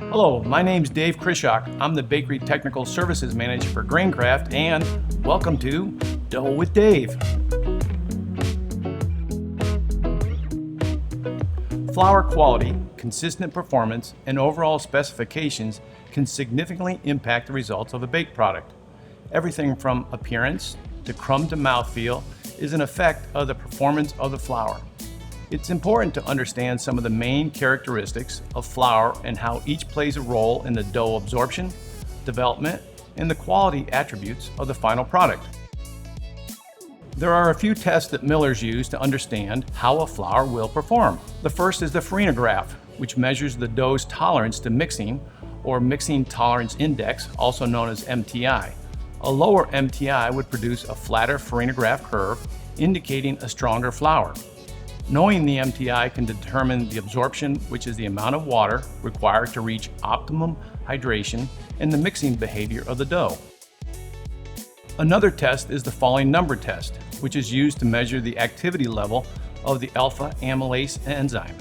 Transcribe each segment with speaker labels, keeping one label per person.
Speaker 1: Hello, my name's Dave Krishock. I'm the Bakery Technical Services Manager for Graincraft, and welcome to Dough with Dave. Flour quality, consistent performance, and overall specifications can significantly impact the results of a baked product. Everything from appearance to crumb to mouthfeel is an effect of the performance of the flour. It's important to understand some of the main characteristics of flour and how each plays a role in the dough absorption, development, and the quality attributes of the final product. There are a few tests that millers use to understand how a flour will perform. The first is the Farinograph, which measures the dough's tolerance to mixing, or Mixing Tolerance Index, also known as MTI. A lower MTI would produce a flatter Farinograph curve, indicating a stronger flour. Knowing the MTI can determine the absorption, which is the amount of water required to reach optimum hydration, and the mixing behavior of the dough. Another test is the falling number test, which is used to measure the activity level of the alpha amylase enzyme.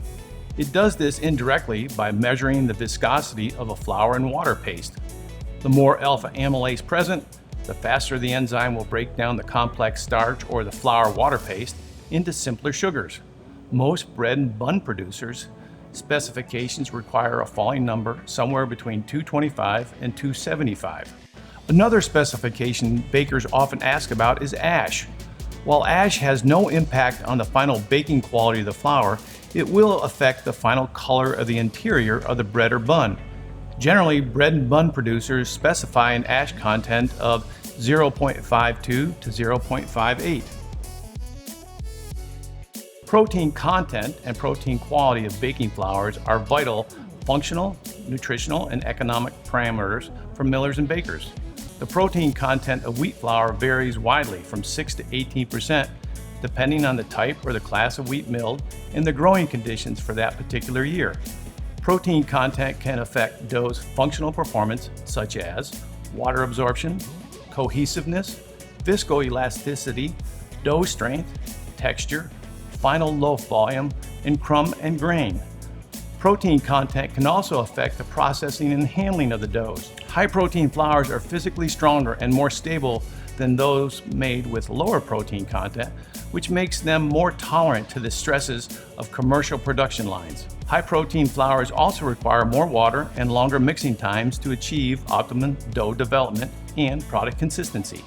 Speaker 1: It does this indirectly by measuring the viscosity of a flour and water paste. The more alpha amylase present, the faster the enzyme will break down the complex starch or the flour water paste into simpler sugars. Most bread and bun producers' specifications require a falling number somewhere between 225 and 275. Another specification bakers often ask about is ash. While ash has no impact on the final baking quality of the flour, it will affect the final color of the interior of the bread or bun. Generally, bread and bun producers specify an ash content of 0.52 to 0.58. Protein content and protein quality of baking flours are vital functional, nutritional, and economic parameters for millers and bakers. The protein content of wheat flour varies widely from 6 to 18%, depending on the type or the class of wheat milled and the growing conditions for that particular year. Protein content can affect dough's functional performance, such as water absorption, cohesiveness, viscoelasticity, dough strength, texture, final loaf volume, and crumb and grain. Protein content can also affect the processing and handling of the doughs. High protein flours are physically stronger and more stable than those made with lower protein content, which makes them more tolerant to the stresses of commercial production lines. High protein flours also require more water and longer mixing times to achieve optimum dough development and product consistency.